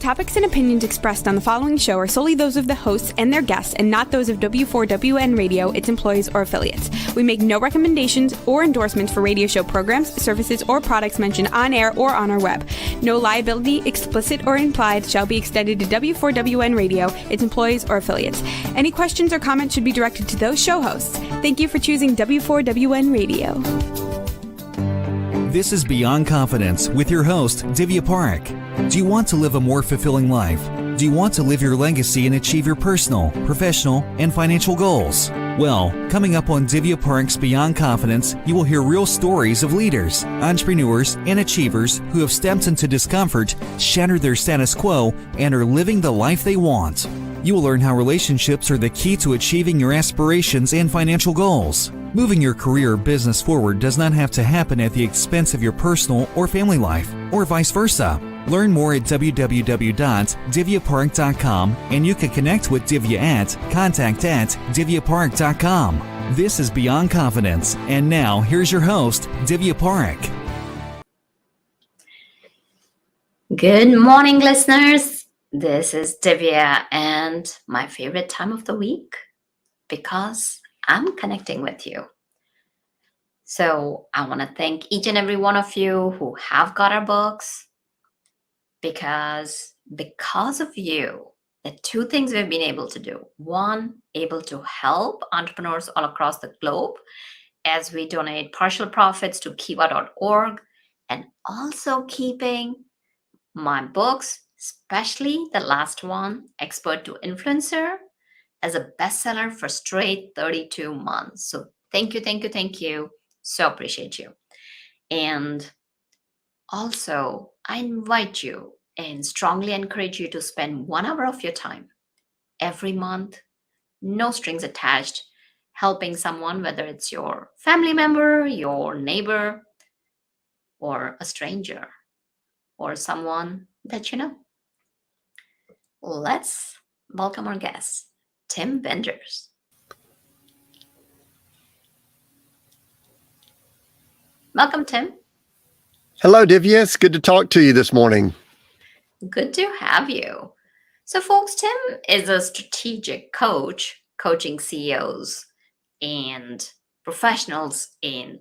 topics and opinions expressed on the following show are solely those of the hosts and their guests and not those of W4WN Radio, its employees, or affiliates. We make no recommendations or endorsements for radio show programs, services, or products mentioned on air or on our web. No liability, explicit or implied, shall be extended to W4WN Radio, its employees, or affiliates. Any questions or comments should be directed to those show hosts. Thank you for choosing W4WN Radio. This is Beyond Confidence with your host, Divya Parekh. Do you want to live a more fulfilling life? Do you want to live your legacy and achieve your personal, professional, and financial goals? Well, coming up on Divya Parekh's Beyond Confidence, you will hear real stories of leaders, entrepreneurs, and achievers who have stepped into discomfort, shattered their status quo, and are living the life they want. You will learn how relationships are the key to achieving your aspirations and financial goals. Moving your career or business forward does not have to happen at the expense of your personal or family life, or vice versa. Learn more at www.divyaparekh.com, and you can connect with Divya at contact@divyaparekh.com. This is Beyond Confidence, and now here's your host, Divya Parekh. Good morning, listeners. This is Divya, and my favorite time of the week because I'm connecting with you. So I want to thank each and every one of you who have got our books, because of you, the two things we've been able to do. One, able to help entrepreneurs all across the globe as we donate partial profits to kiva.org, and also keeping my books, especially the last one, Expert to Influencer, as a bestseller for straight 32 months. So thank you. So appreciate you. And also, I invite you and strongly encourage you to spend 1 hour of your time every month, no strings attached, helping someone, whether it's your family member, your neighbor, or a stranger, or someone that you know. Let's welcome our guest, Tim Benders. Welcome, Tim. Hello, Divya. It's good to talk to you this morning. Good to have you. So, folks, Tim is a strategic coach, coaching CEOs and professionals in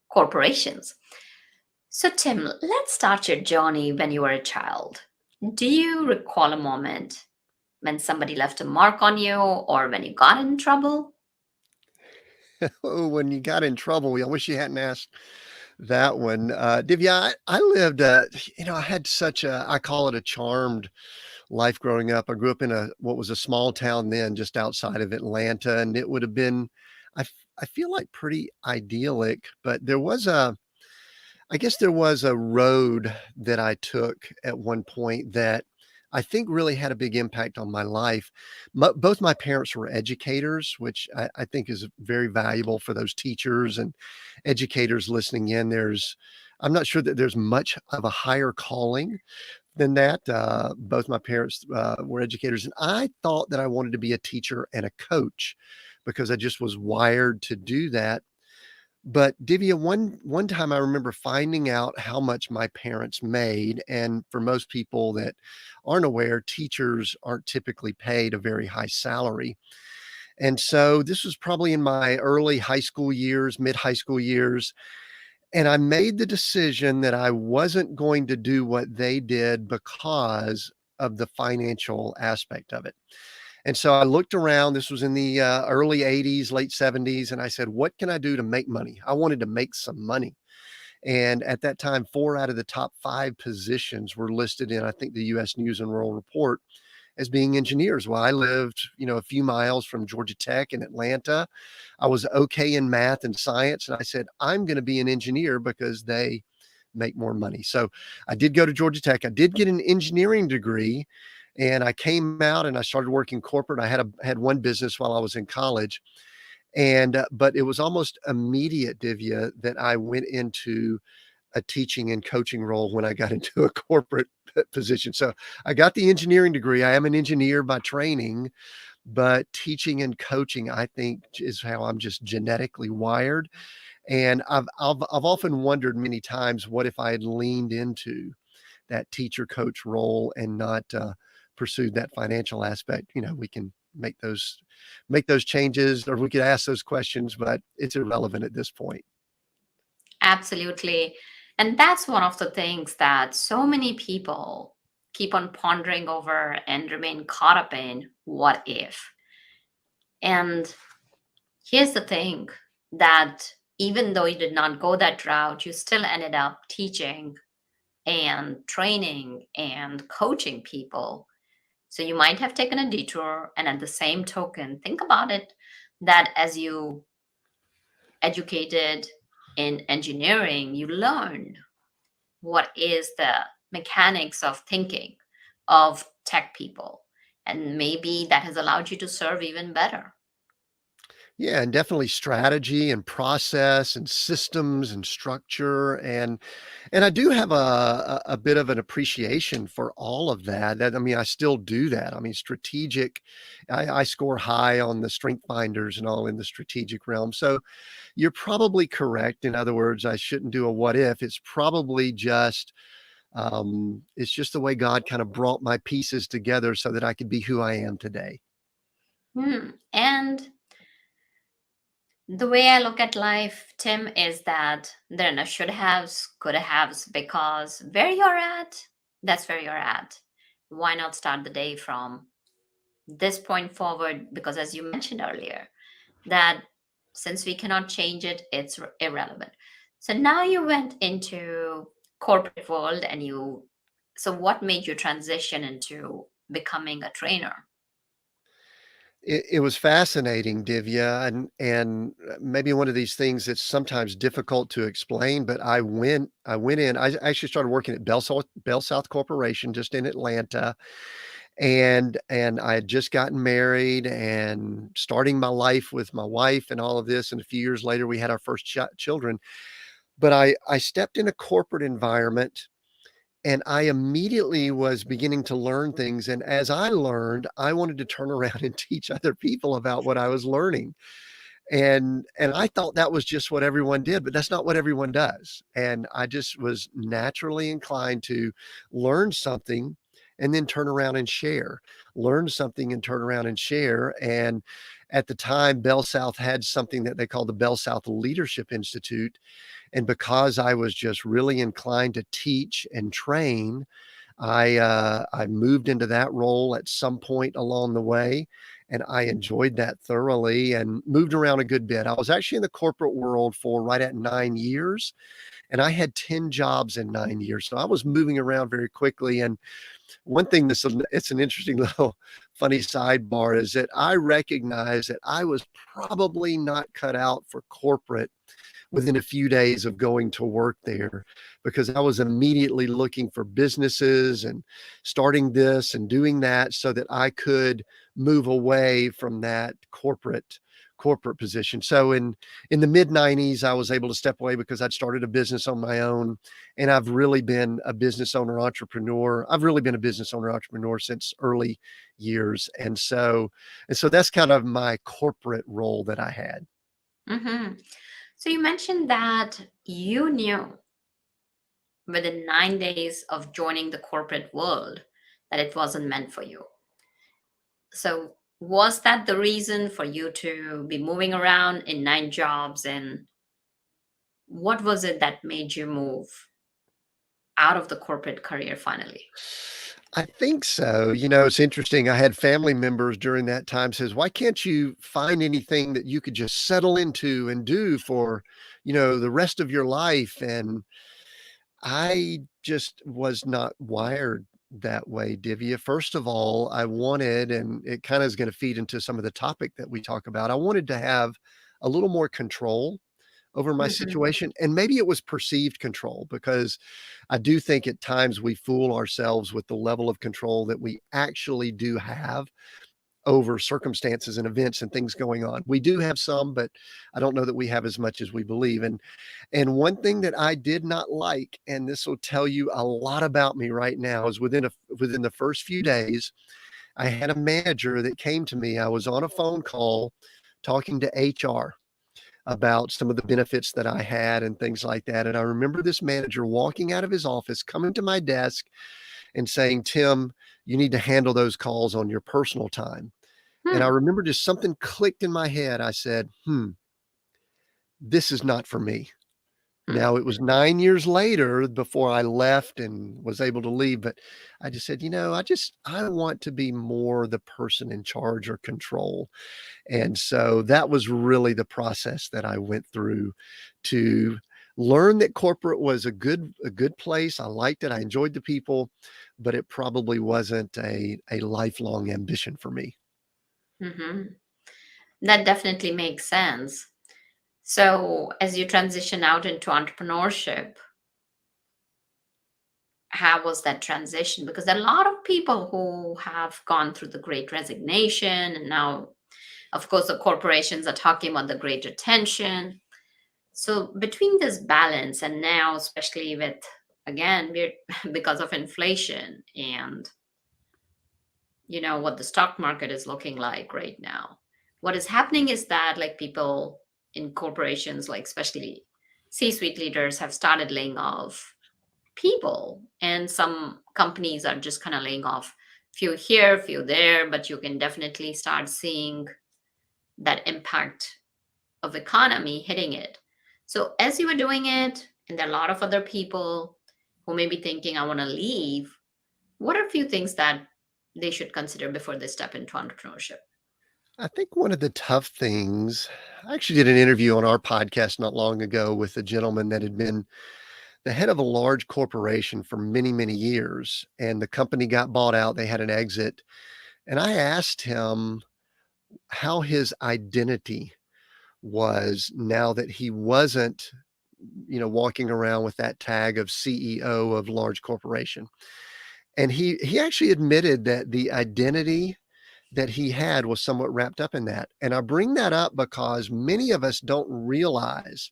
corporations. So, Tim, let's start your journey when you were a child. Do you recall a moment when somebody left a mark on you or when you got in trouble? Oh, when you got in trouble, I wish you hadn't asked that one. Divya, I lived, I had such I call it a charmed life growing up. I grew up in what was a small town then just outside of Atlanta, and it would have been, I feel like pretty idyllic, but I guess there was a road that I took at one point that I think really had a big impact on my life. Both my parents were educators, which I think is very valuable for those teachers and educators listening in. I'm not sure that there's much of a higher calling than that. Both my parents were educators, and I thought that I wanted to be a teacher and a coach because I just was wired to do that. But Divya, one time I remember finding out how much my parents made. And for most people that aren't aware, teachers aren't typically paid a very high salary. And so this was probably in my early high school years, mid-high school years. And I made the decision that I wasn't going to do what they did because of the financial aspect of it. And so I looked around. This was in the early 80s, late 70s. And I said, what can I do to make money? I wanted to make some money. And at that time, 4 out of the top 5 positions were listed in, I think, the U.S. News and World Report as being engineers. Well, I lived, a few miles from Georgia Tech in Atlanta. I was okay in math and science. And I said, I'm going to be an engineer because they make more money. So I did go to Georgia Tech. I did get an engineering degree. And I came out and I started working corporate. I had one business while I was in college, but it was almost immediate, Divya, that I went into a teaching and coaching role when I got into a corporate position. So I got the engineering degree. I am an engineer by training, but teaching and coaching, I think, is how I'm just genetically wired. And I've often wondered many times, what if I had leaned into that teacher coach role and not pursued that financial aspect, we can make those changes, or we could ask those questions, but it's irrelevant at this point. Absolutely. And that's one of the things that so many people keep on pondering over and remain caught up in what if. And here's the thing, that even though you did not go that route, you still ended up teaching and training and coaching people. So you might have taken a detour. And at the same token, think about it, that as you educated in engineering, you learned what is the mechanics of thinking of tech people. And maybe that has allowed you to serve even better. Yeah, and definitely strategy and process and systems and structure, and I do have a bit of an appreciation for all of that. I mean, I still do that. I mean, strategic. I score high on the strength finders and all in the strategic realm. So you're probably correct. In other words, I shouldn't do a what if. It's probably just the way God kind of brought my pieces together so that I could be who I am today. And the way I look at life, Tim, is that there are no should haves, could haves, because where you're at, that's where you're at. Why not start the day from this point forward? Because as you mentioned earlier, that since we cannot change it, it's irrelevant. So now you went into corporate world, and so what made you transition into becoming a trainer? It was fascinating, Divya, and maybe one of these things that's sometimes difficult to explain, but I went in. I actually started working at Bell South Corporation just in Atlanta, and I had just gotten married and starting my life with my wife and all of this, and a few years later, we had our first children. But I stepped in a corporate environment, and I immediately was beginning to learn things, and as I learned, I wanted to turn around and teach other people about what I was learning. And I thought that was just what everyone did, but that's not what everyone does. And I just was naturally inclined to learn something and then turn around and share. Learn something and turn around and share. And at the time, Bell South had something that they called the Bell South Leadership Institute. And because I was just really inclined to teach and train, I moved into that role at some point along the way, and I enjoyed that thoroughly and moved around a good bit. I was actually in the corporate world for right at 9 years, and I had 10 jobs in 9 years. So I was moving around very quickly. And one thing it's an interesting little funny sidebar is that I recognize that I was probably not cut out for corporate within a few days of going to work there, because I was immediately looking for businesses and starting this and doing that so that I could move away from that corporate position. So in the mid 90s, I was able to step away because I'd started a business on my own, and I've really been a business owner entrepreneur. I've really been a business owner entrepreneur since early years. And so that's kind of my corporate role that I had. hmm So you mentioned that you knew within 9 days of joining the corporate world that it wasn't meant for you. So was that the reason for you to be moving around in 9 jobs? And what was it that made you move out of the corporate career finally? I think so. It's interesting. I had family members during that time says, "Why can't you find anything that you could just settle into and do for, the rest of your life?" And I just was not wired that way, Divya. First of all, I wanted, and it kind of is going to feed into some of the topic that we talk about, I wanted to have a little more control over my hmm situation. And maybe it was perceived control, because I do think at times we fool ourselves with the level of control that we actually do have over circumstances and events and things going on. We do have some, but I don't know that we have as much as we believe. And one thing that I did not like, and this will tell you a lot about me right now, is within the first few days, I had a manager that came to me. I was on a phone call talking to HR. about some of the benefits that I had and things like that. And I remember this manager walking out of his office, coming to my desk and saying, "Tim, you need to handle those calls on your personal time." And I Hmm. remember just something clicked in my head. I said, this is not for me. Hmm. Now, it was 9 years later before I left and was able to leave, but I just said, I want to be more the person in charge or control. And so that was really the process that I went through to learn that corporate was a good place. I liked it. I enjoyed the people, but it probably wasn't a lifelong ambition for me. Hmm. That definitely makes sense. So, as you transition out into entrepreneurship, how was that transition? Because there are a lot of people who have gone through the great resignation, and now, of course, the corporations are talking about the great retention. So, between this balance, and now, especially with, again, we're because of inflation and what the stock market is looking like right now, what is happening is that, like, people in corporations, like especially C-suite leaders, have started laying off people, and some companies are just kind of laying off few here, few there, but you can definitely start seeing that impact of economy hitting it. So as you were doing it, and there are a lot of other people who may be thinking, I want to leave, what are a few things that they should consider before they step into entrepreneurship? I think one of the tough things, I actually did an interview on our podcast not long ago with a gentleman that had been the head of a large corporation for many, many years, and the company got bought out. They had an exit. And I asked him how his identity was now that he wasn't, walking around with that tag of CEO of large corporation. And he actually admitted that the identity that he had was somewhat wrapped up in that. And I bring that up because many of us don't realize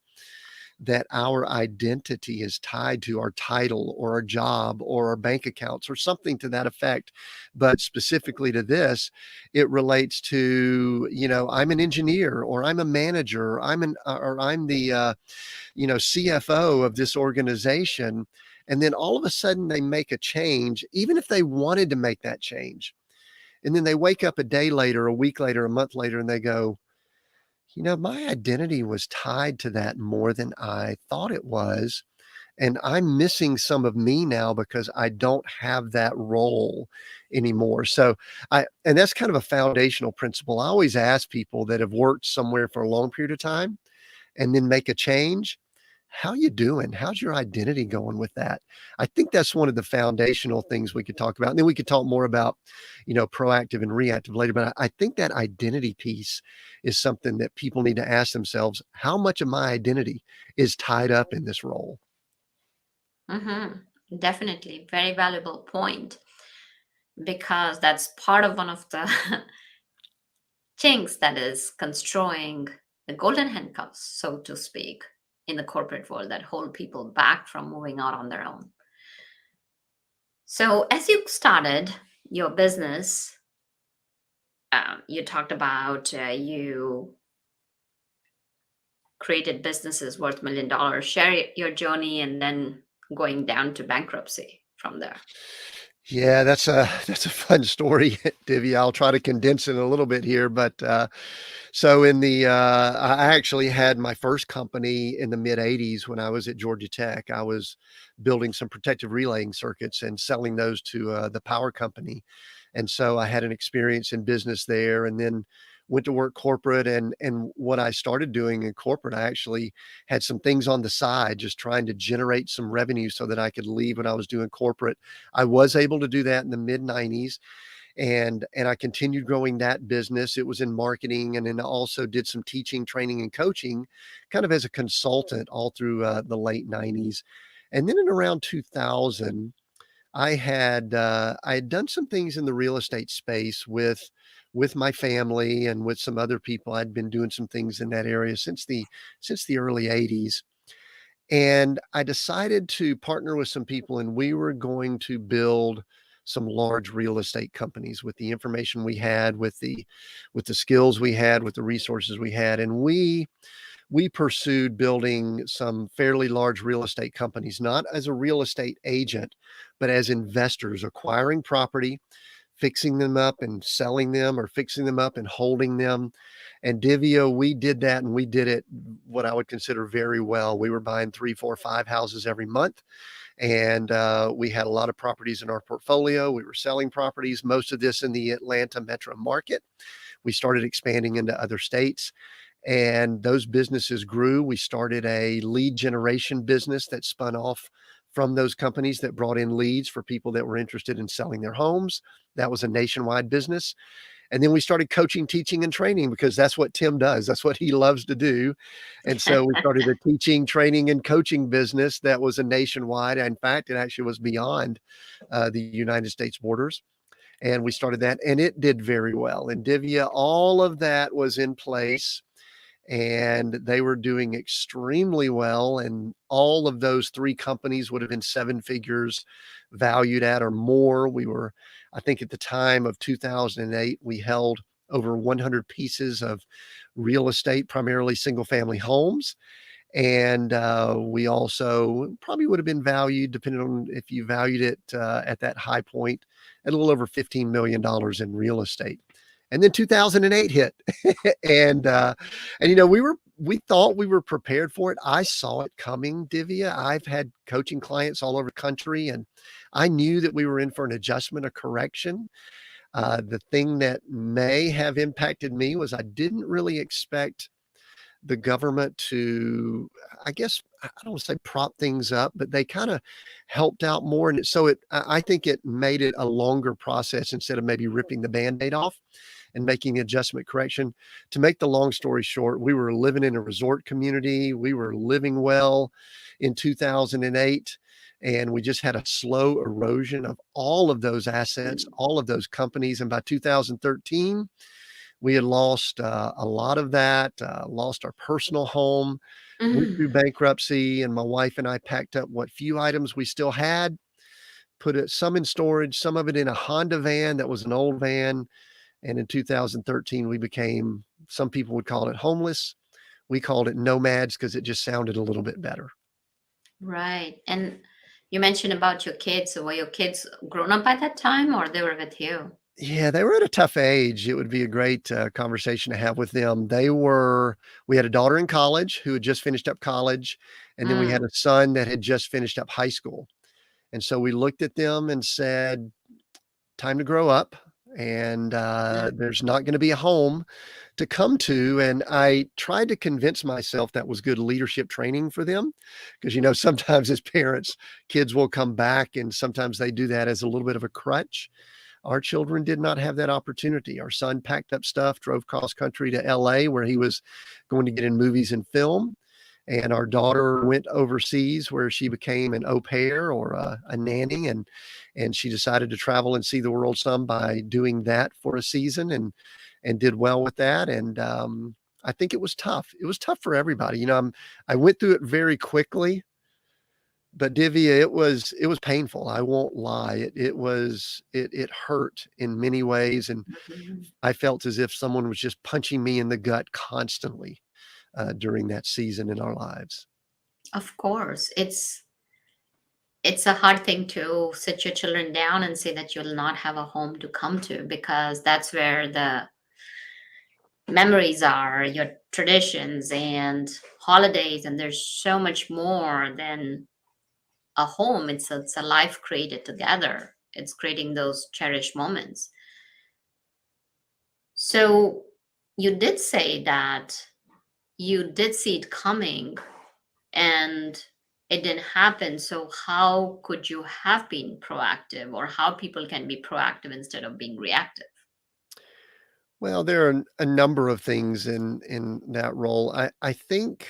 that our identity is tied to our title or our job or our bank accounts or something to that effect. But specifically to this, it relates to, I'm an engineer or I'm a manager, or I'm the, CFO of this organization. And then all of a sudden they make a change, even if they wanted to make that change. And then they wake up a day later, a week later, a month later, and they go, my identity was tied to that more than I thought it was. And I'm missing some of me now because I don't have that role anymore. So and that's kind of a foundational principle. I always ask people that have worked somewhere for a long period of time and then make a change. How you doing? How's your identity going with that? I think that's one of the foundational things we could talk about. And then we could talk more about, proactive and reactive later. But I think that identity piece is something that people need to ask themselves, how much of my identity is tied up in this role? Definitely, very valuable point, because that's part of one of the chinks that is construing the golden handcuffs, so to speak, in the corporate world that hold people back from moving out on their own. So, as you started your business, you talked about you created businesses worth $1 million. Share your journey and then going down to bankruptcy from there. Yeah, that's a fun story, Divya. I'll try to condense it a little bit here, but so I actually had my first company in the mid '80s when I was at Georgia Tech. I was building some protective relaying circuits and selling those to the power company, and so I had an experience in business there, and then went to work corporate. And what I started doing in corporate, I actually had some things on the side, just trying to generate some revenue so that I could leave when I was doing corporate. I was able to do that in the mid '90s, and I continued growing that business. It was in marketing, and then I also did some teaching, training, and coaching, kind of as a consultant all through the late '90s. And then in around 2000, I had done some things in the real estate space with my family and with some other people. I'd been doing some things in that area since the early '80s. And I decided to partner with some people, and we were going to build some large real estate companies with the information we had, with the skills we had, with the resources we had. And we pursued building some fairly large real estate companies, not as a real estate agent, but as investors, acquiring property, fixing them up and selling them, or fixing them up and holding them. And Divya, we did that, and we did it what I would consider very well. We were buying 3, 4, 5 houses every month. And we had a lot of properties in our portfolio. We were selling properties, most of this in the Atlanta metro market. We started expanding into other states, and those businesses grew. We started a lead generation business that spun off from those companies that brought in leads for people that were interested in selling their homes. That was a nationwide business. And then we started coaching, teaching, and training, because that's what Tim does. That's what he loves to do. And so we started a teaching, training, and coaching business that was a nationwide. In fact, it actually was beyond the United States borders. And we started that, and it did very well. And Divya, all of that was in place, and they were doing extremely well. And all of those 3 companies would have been 7 figures valued at or more. We were, I think at the time of 2008, we held over 100 pieces of real estate, primarily single family homes. And we also probably would have been valued, depending on if you valued it at that high point, at a little over $15 million in real estate. And then 2008 hit, and we thought we were prepared for it. I saw it coming, Divya. I've had coaching clients all over the country, and I knew that we were in for an adjustment, a correction. The thing that may have impacted me was I didn't really expect the government to, I guess, I don't want to say prop things up, but they kind of helped out more. And I think it made it a longer process, instead of maybe ripping the Band-Aid off and making the adjustment correction. To make the long story short, we were living in a resort community. We were living well in 2008. And we just had a slow erosion of all of those assets, all of those companies. And by 2013, we had lost a lot of that, lost our personal home, went through bankruptcy, and my wife and I packed up what few items we still had, some in storage, some of it in a Honda van that was an old van. And in 2013, we became, some people would call it homeless. We called it nomads because it just sounded a little bit better. Right. And you mentioned about your kids. So were your kids grown up by that time, or they were with you? Yeah, they were at a tough age. It would be a great conversation to have with them. We had a daughter in college who had just finished up college, and then we had Mm, a son that had just finished up high school. And so we looked at them and said, time to grow up. And yeah. there's not going to be a home to come to. And I tried to convince myself that was good leadership training for them. Because, sometimes as parents, kids will come back, and sometimes they do that as a little bit of a crutch. Our children did not have that opportunity. Our son packed up stuff, drove cross country to LA, where he was going to get in movies and film. And our daughter went overseas, where she became an au pair, or a nanny. And she decided to travel and see the world some by doing that for a season, and did well with that. And I think it was tough. It was tough for everybody. I went through it very quickly. But Divya, it was painful. I won't lie. It hurt in many ways, and Mhm. I felt as if someone was just punching me in the gut constantly during that season in our lives. Of course. It's a hard thing to sit your children down and say that you'll not have a home to come to, because that's where the memories are, your traditions and holidays, and there's so much more than a home. It's a life created together. It's creating those cherished moments. So you did say that you did see it coming and it didn't happen. So how could you have been proactive, or how people can be proactive instead of being reactive? Well, there are a number of things in that role. I think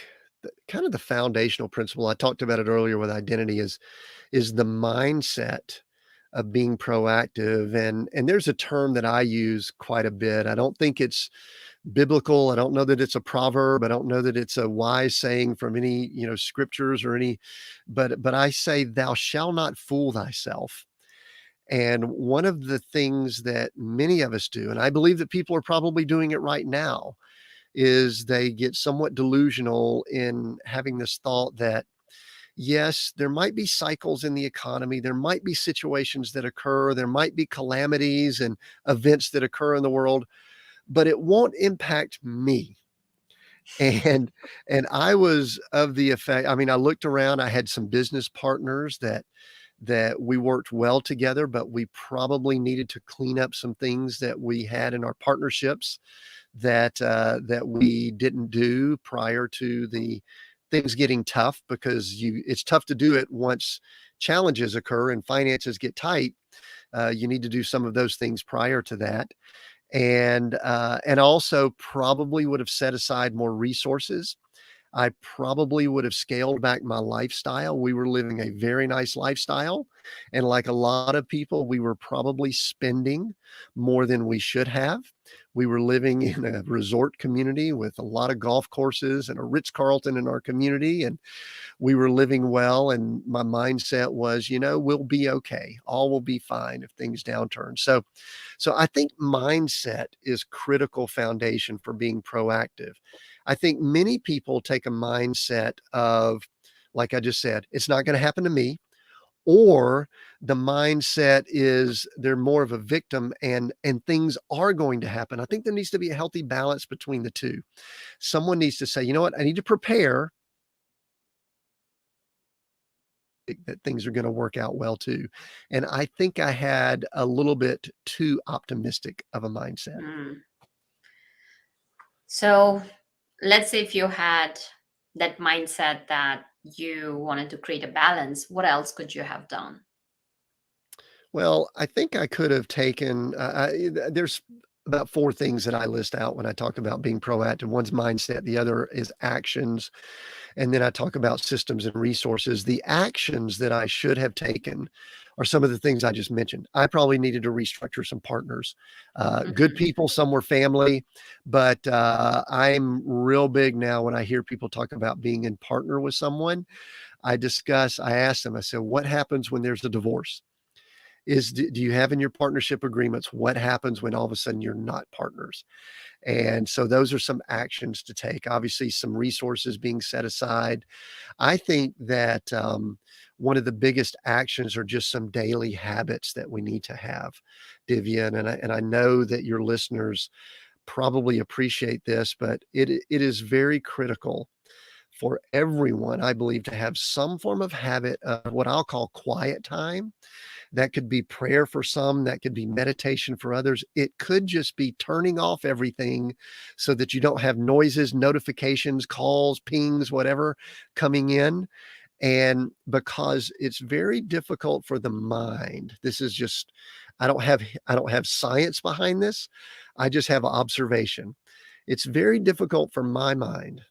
kind of the foundational principle, I talked about it earlier with identity, is the mindset of being proactive. And there's a term that I use quite a bit. I don't think it's biblical. I don't know that it's a proverb. I don't know that it's a wise saying from any, scriptures or any, but I say, thou shalt not fool thyself. And one of the things that many of us do, and I believe that people are probably doing it right now, is they get somewhat delusional in having this thought that, yes, there might be cycles in the economy. There might be situations that occur. There might be calamities and events that occur in the world, but it won't impact me. And I was of the effect, I mean, I looked around, I had some business partners that we worked well together, but we probably needed to clean up some things that we had in our partnerships that we didn't do prior to the things getting tough, because it's tough to do it once challenges occur and finances get tight. You need to do some of those things prior to that. And also probably would have set aside more resources. I probably would have scaled back my lifestyle. We were living a very nice lifestyle, and like a lot of people, we were probably spending more than we should have. We were living in a resort community with a lot of golf courses and a Ritz-Carlton in our community, and we were living well. And my mindset was, we'll be okay. All will be fine if things downturn. So I think mindset is critical foundation for being proactive. I think many people take a mindset of, like I just said, it's not going to happen to me, or the mindset is they're more of a victim, and things are going to happen. I think there needs to be a healthy balance between the two. Someone needs to say, you know what, I need to prepare that things are going to work out well too. And I think I had a little bit too optimistic of a mindset. Mm. So let's say if you had that mindset that you wanted to create a balance, what else could you have done? Well, I think I could have taken, there's about four things that I list out when I talk about being proactive. One's mindset, the other is actions, and then I talk about systems and resources. The actions that I should have taken are some of the things I just mentioned. I probably needed to restructure some partners. Good Mhm. people, some were family, but I'm real big now when I hear people talk about being in partner with someone. I ask them, I said, what happens when there's a divorce? Do you have in your partnership agreements what happens when all of a sudden you're not partners? And so those are some actions to take. Obviously, some resources being set aside. I think that one of the biggest actions are just some daily habits that we need to have, Divya. And I know that your listeners probably appreciate this, but it is very critical for everyone, I believe, to have some form of habit of what I'll call quiet time. That could be prayer for some, that could be meditation for others. It could just be turning off everything so that you don't have noises, notifications, calls, pings, whatever coming in. And because it's very difficult for the mind, this is just, I don't have science behind this. I just have observation. It's very difficult for my mind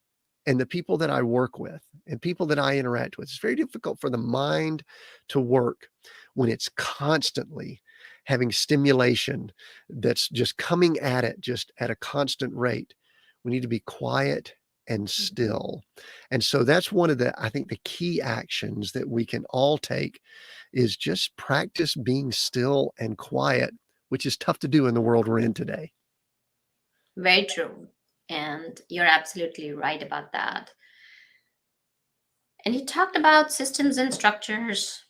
and the people that I work with and people that I interact with. It's very difficult for the mind to work when it's constantly having stimulation that's just coming at it just at a constant rate. We need to be quiet and still. And so that's one of the, I think, the key actions that we can all take is just practice being still and quiet, which is tough to do in the world we're in today. Very true. And you're absolutely right about that. And you talked about systems and structures.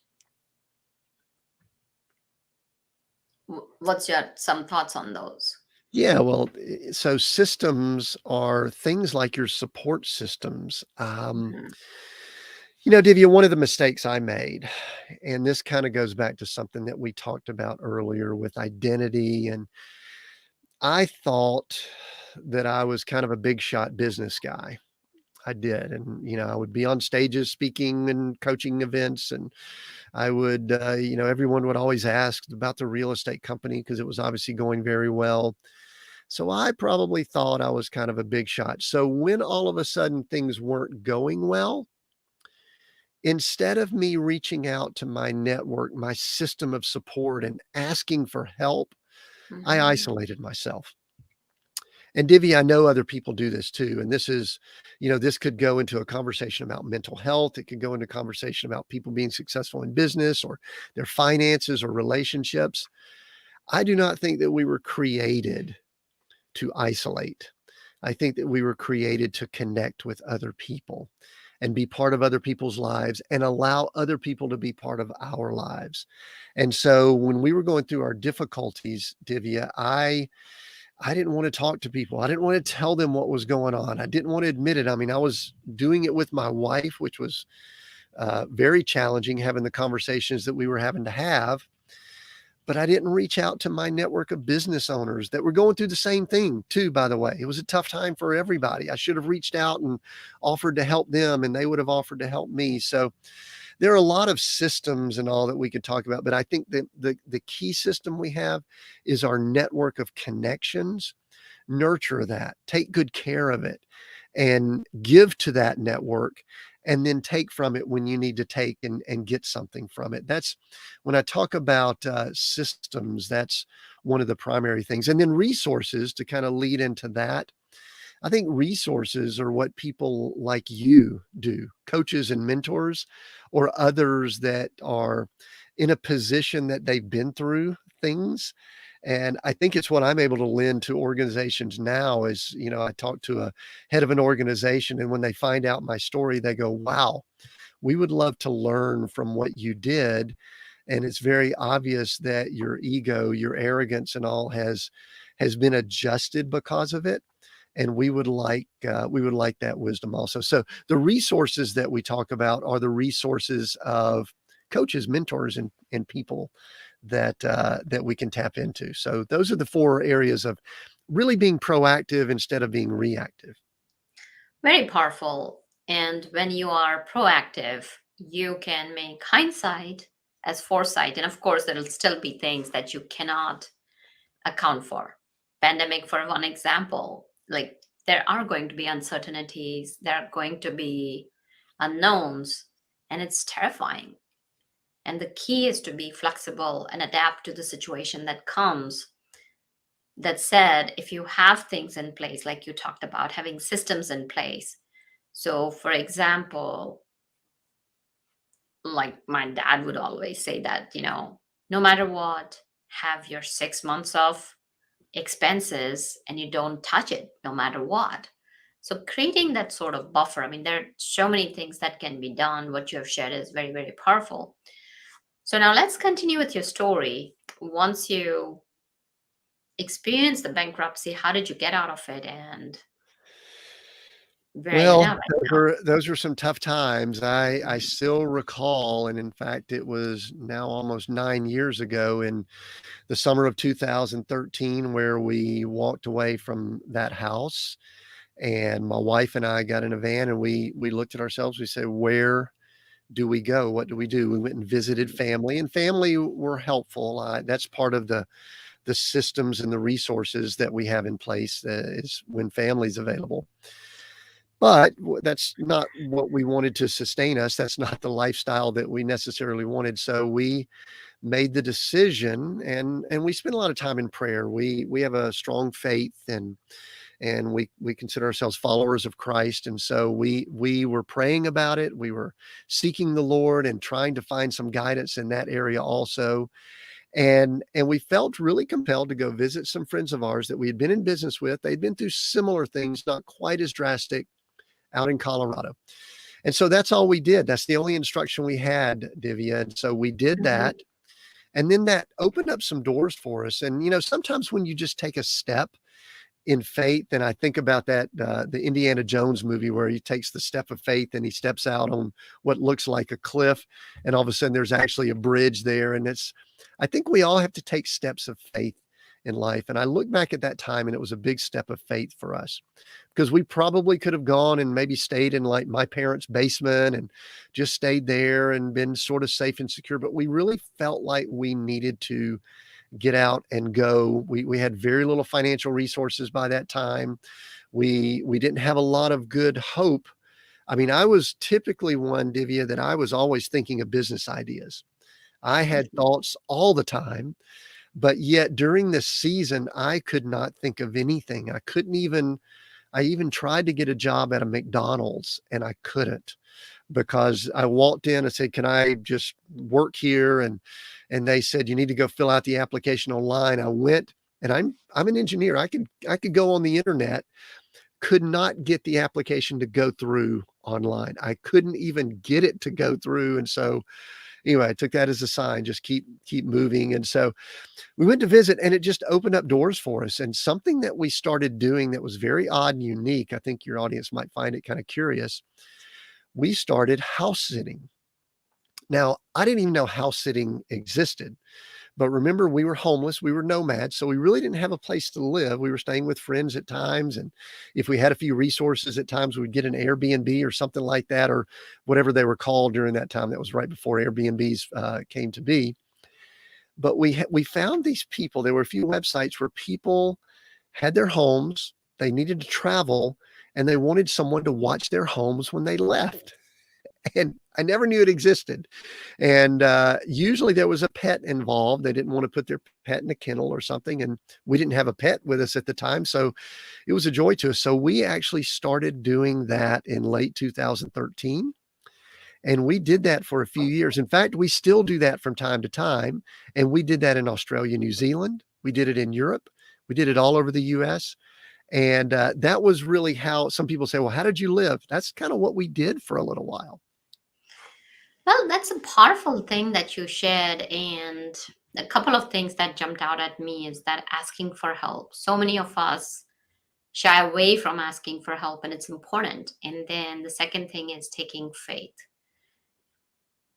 What's your some thoughts on those? Yeah, well, so systems are things like your support systems. Mhm. Divya, one of the mistakes I made, and this kind of goes back to something that we talked about earlier with identity, and I thought that I was kind of a big shot business guy. I did. And, I would be on stages speaking and coaching events, and I would, everyone would always ask about the real estate company because it was obviously going very well. So I probably thought I was kind of a big shot. So when all of a sudden things weren't going well, instead of me reaching out to my network, my system of support, and asking for help, I Mhm. isolated myself. And Divya, I know other people do this too. And this is, this could go into a conversation about mental health. It could go into a conversation about people being successful in business or their finances or relationships. I do not think that we were created to isolate. I think that we were created to connect with other people and be part of other people's lives and allow other people to be part of our lives. And so when we were going through our difficulties, Divya, I didn't want to talk to people. I didn't want to tell them what was going on. I didn't want to admit it. I mean, I was doing it with my wife, which was very challenging, having the conversations that we were having to have. But I didn't reach out to my network of business owners that were going through the same thing too, by the way. It was a tough time for everybody. I should have reached out and offered to help them, and they would have offered to help me. So there are a lot of systems and all that we could talk about, but I think that the key system we have is our network of connections. Nurture that, take good care of it, and give to that network, and then take from it when you need to take and get something from it. That's when I talk about systems, that's one of the primary things. And then resources to kind of lead into that. I think resources are what people like you do, coaches and mentors, or others that are in a position that they've been through things. And I think it's what I'm able to lend to organizations now is, I talk to a head of an organization, and when they find out my story, they go, wow, we would love to learn from what you did. And it's very obvious that your ego, your arrogance and all has been adjusted because of it. And we would like that wisdom also. So the resources that we talk about are the resources of coaches, mentors, and people that we can tap into. So those are the 4 areas of really being proactive instead of being reactive. Very powerful. And when you are proactive, you can make hindsight as foresight. And of course, there'll still be things that you cannot account for. Pandemic, for one example, like there are going to be uncertainties, there are going to be unknowns, and it's terrifying. And the key is to be flexible and adapt to the situation that comes. That said, if you have things in place, like you talked about, having systems in place. So, for example, like my dad would always say that, no matter what, have your 6 months of expenses and you don't touch it no matter what. So, creating that sort of buffer, I mean, there are so many things that can be done. What you have shared is very, very powerful. So, now let's continue with your story. Once you experience the bankruptcy, how did you get out of it, and where are you Well, now right those now? were those were some tough times. I still recall, and in fact, it was now almost 9 years ago in the summer of 2013 where we walked away from that house, and my wife and I got in a van, and we looked at ourselves. We said, "Where do we go? What do we do?" We went and visited family, and family were helpful. That's part of the systems and the resources that we have in place, is when family's available. But that's not what we wanted to sustain us. That's not the lifestyle that we necessarily wanted. So we made the decision, and we spent a lot of time in prayer. We have a strong faith, and we consider ourselves followers of Christ. And so we were praying about it. We were seeking the Lord and trying to find some guidance in that area also. And we felt really compelled to go visit some friends of ours that we had been in business with. They'd been through similar things, not quite as drastic, out in Colorado. And so that's all we did. That's the only instruction we had, Divya. And so we did Mhm. that. And then that opened up some doors for us. And, sometimes when you just take a step in faith, and I think about that, the Indiana Jones movie where he takes the step of faith and he steps out on what looks like a cliff. And all of a sudden there's actually a bridge there. And I think we all have to take steps of faith in life. And I look back at that time, and it was a big step of faith for us, because we probably could have gone and maybe stayed in like my parents' basement and just stayed there and been sort of safe and secure. But we really felt like we needed to get out and go. We had very little financial resources by that time. We didn't have a lot of good hope. I mean, I was typically one, Divya, that I was always thinking of business ideas. I had thoughts all the time, but yet during this season, I could not think of anything. I even tried to get a job at a McDonald's, and I couldn't, because I walked in and said, "Can I just work here?" And they said, "You need to go fill out the application online." I went, and I'm an engineer. I could go on the internet, could not get the application to go through online. I couldn't even get it to go through. And so anyway, I took that as a sign, just keep moving. And so we went to visit, and it just opened up doors for us. And something that we started doing that was very odd and unique, I think your audience might find it kind of curious. We started house sitting. Now, I didn't even know house sitting existed. But remember, we were homeless, we were nomads, so we really didn't have a place to live. We were staying with friends at times, and if we had a few resources at times, we'd get an Airbnb or something like that, or whatever they were called during that time. That was right before Airbnbs came to be. But we found these people. There were a few websites where people had their homes, they needed to travel, and they wanted someone to watch their homes when they left. And I never knew it existed. And usually there was a pet involved. They didn't want to put their pet in a kennel or something. And we didn't have a pet with us at the time. So it was a joy to us. So we actually started doing that in late 2013. And we did that for a few years. In fact, we still do that from time to time. And we did that in Australia, New Zealand. We did it in Europe. We did it all over the US. And that was really how some people say, well, how did you live? That's kind of what we did for a little while. Well, that's a powerful thing that you shared. And a couple of things that jumped out at me is that asking for help. So many of us shy away from asking for help, and it's important. And then the second thing is taking faith.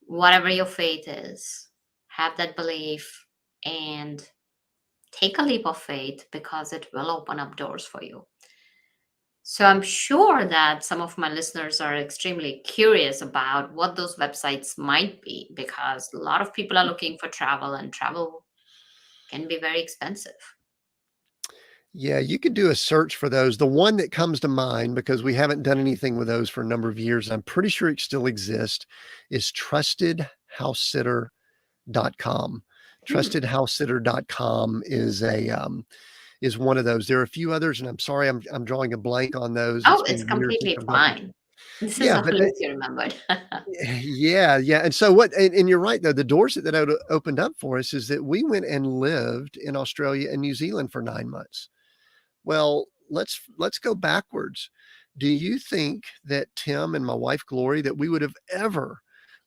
Whatever your faith is, have that belief and take a leap of faith, because it will open up doors for you. So I'm sure that some of my listeners are extremely curious about what those websites might be, because a lot of people are looking for travel, and travel can be very expensive. Yeah, you could do a search for those. The one that comes to mind, because we haven't done anything with those for a number of years, I'm pretty sure it still exists, is trustedhousesitter.com. Trustedhousesitter.com is one of those. There are a few others, and I'm sorry, I'm drawing a blank on those. Oh, It's it's been years since completely I've looked. fine. This is Yeah, a but place you remembered. yeah, yeah. And so and you're right, though, the doors that opened up for us is that we went and lived in Australia and New Zealand for 9 months. Well, let's go backwards. Do you think that Tim and my wife Glory, that we would have ever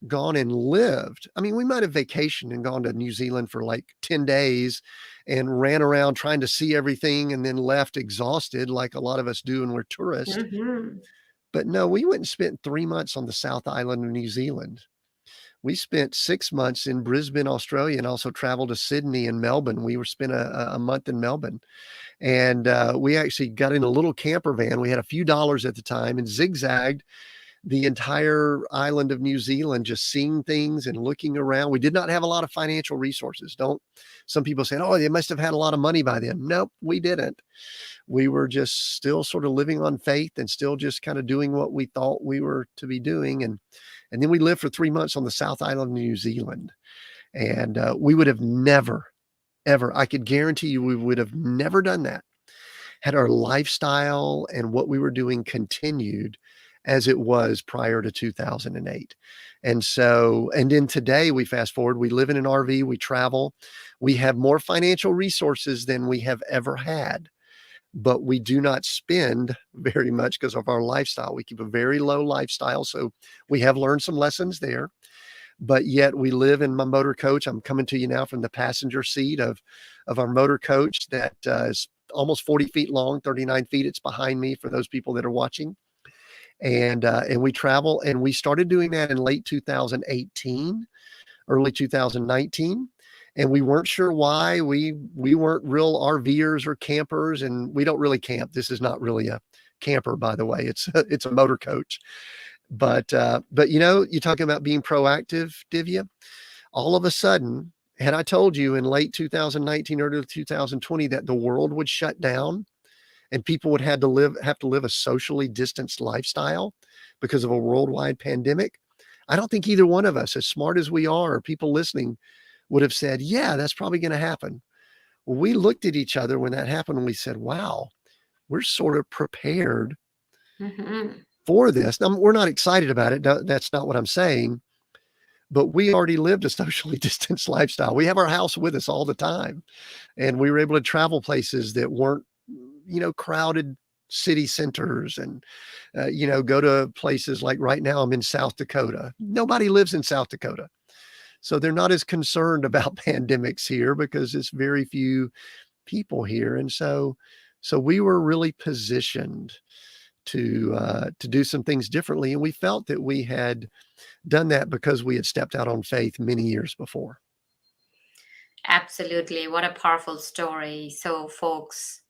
gone and lived? I mean, we might have vacationed and gone to New Zealand for like 10 days and ran around trying to see everything and then left exhausted like a lot of us do when we're tourists. Mhm. But no, we went and spent 3 months on the South Island of New Zealand. We spent 6 months in Brisbane, Australia, and also traveled to Sydney and Melbourne. We were spent a month in Melbourne. And we actually got in a little camper van. We had a few dollars at the time and zigzagged the entire island of New Zealand, just seeing things and looking around. We did not have a lot of financial resources. Some people say, oh, they must have had a lot of money by then. Nope, we didn't. We were just still sort of living on faith and still just kind of doing what we thought we were to be doing. And then we lived for 3 months on the South Island of New Zealand. And we would have never, ever, I could guarantee you, we would have never done that had our lifestyle and what we were doing continued as it was prior to 2008. And then today we fast forward, we live in an RV, we travel, we have more financial resources than we have ever had, but we do not spend very much because of our lifestyle. We keep a very low lifestyle. So we have learned some lessons there. But yet we live in my motor coach. I'm coming to you now from the passenger seat of our motor coach that is almost 40 feet long, 39 feet. It's behind me for those people that are watching. And we travel, and we started doing that in late 2018, early 2019. And we weren't sure why. We weren't real RVers or campers, and we don't really camp. This is not really a camper, by the way. It's a motor coach. But you're talking about being proactive, Divya. All of a sudden, had I told you in late 2019, early 2020, that the world would shut down and people would have to live a socially distanced lifestyle because of a worldwide pandemic, I don't think either one of us, as smart as we are, or people listening, would have said, yeah, that's probably going to happen. Well, we looked at each other when that happened and we said, wow, we're sort of prepared for this. Now, we're not excited about it. That's not what I'm saying. But we already lived a socially distanced lifestyle. We have our house with us all the time. And we were able to travel places that weren't, crowded city centers and, go to places like right now I'm in South Dakota. Nobody lives in South Dakota. So they're not as concerned about pandemics here because it's very few people here. And so we were really positioned to do some things differently. And we felt that we had done that because we had stepped out on faith many years before. Absolutely. What a powerful story. So, folks,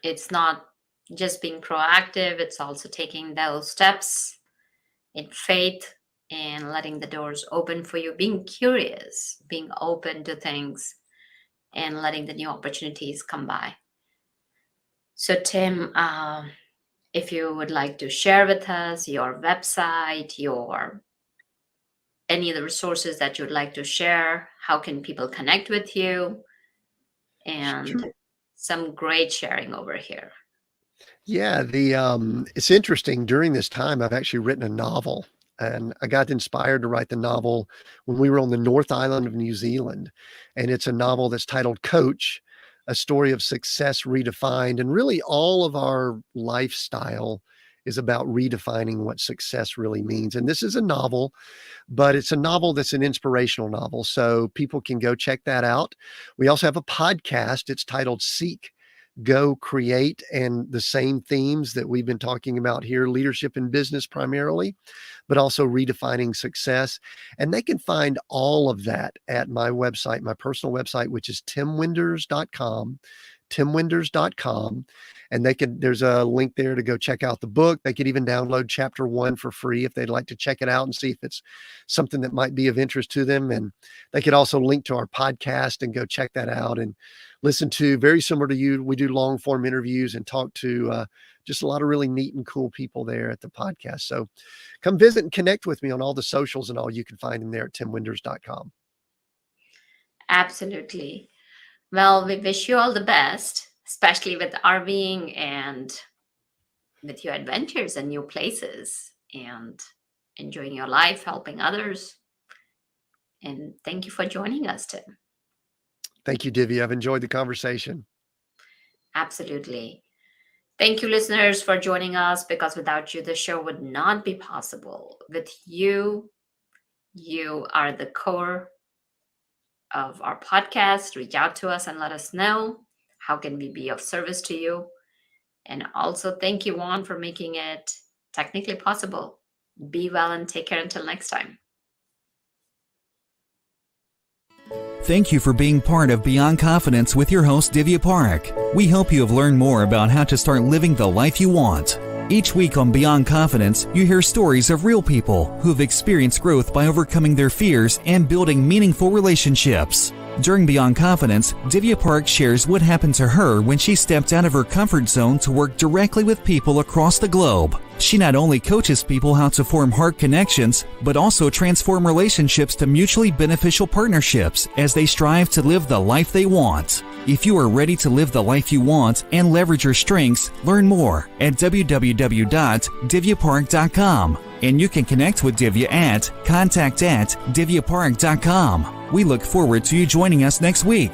it's not just being proactive, it's also taking those steps in faith and letting the doors open for you, being curious, being open to things, and letting the new opportunities come by. So, Tim, if you would like to share with us your website, any of the resources that you'd like to share, how can people connect with you? And Sure. some great sharing over here. Yeah, it's interesting. During this time, I've actually written a novel, and I got inspired to write the novel when we were on the North Island of New Zealand. And it's a novel that's titled Coach, a story of success redefined. And really all of our lifestyle is about redefining what success really means. And this is a novel, but it's a novel that's an inspirational novel. So people can go check that out. We also have a podcast. It's titled Seek, Go, Create, and the same themes that we've been talking about here, leadership and business primarily, but also redefining success. And they can find all of that at my website, my personal website, which is timwinders.com, timwinders.com. And there's a link there to go check out the book. They could even download chapter 1 for free if they'd like to check it out and see if it's something that might be of interest to them. And they could also link to our podcast and go check that out and listen to, very similar to you. We do long form interviews and talk to just a lot of really neat and cool people there at the podcast. So come visit and connect with me on all the socials and all. You can find them there at timwinders.com. Absolutely. Well, we wish you all the best, especially with RVing and with your adventures and new places and enjoying your life, helping others. And thank you for joining us, Tim. Thank you, Divya. I've enjoyed the conversation. Absolutely. Thank you, listeners, for joining us, because without you, the show would not be possible. With you, you are the core of our podcast. Reach out to us and let us know how can we be of service to you. And also thank you, Juan, for making it technically possible. Be well and take care until next time. Thank you for being part of Beyond Confidence with your host, Divya Parekh. We hope you have learned more about how to start living the life you want. Each week on Beyond Confidence, you hear stories of real people who have experienced growth by overcoming their fears and building meaningful relationships. During Beyond Confidence, Divya Parekh shares what happened to her when she stepped out of her comfort zone to work directly with people across the globe. She not only coaches people how to form heart connections, but also transform relationships to mutually beneficial partnerships as they strive to live the life they want. If you are ready to live the life you want and leverage your strengths, learn more at www.divyaparekh.com. And you can connect with Divya at contact@divyaparekh.com. We look forward to you joining us next week.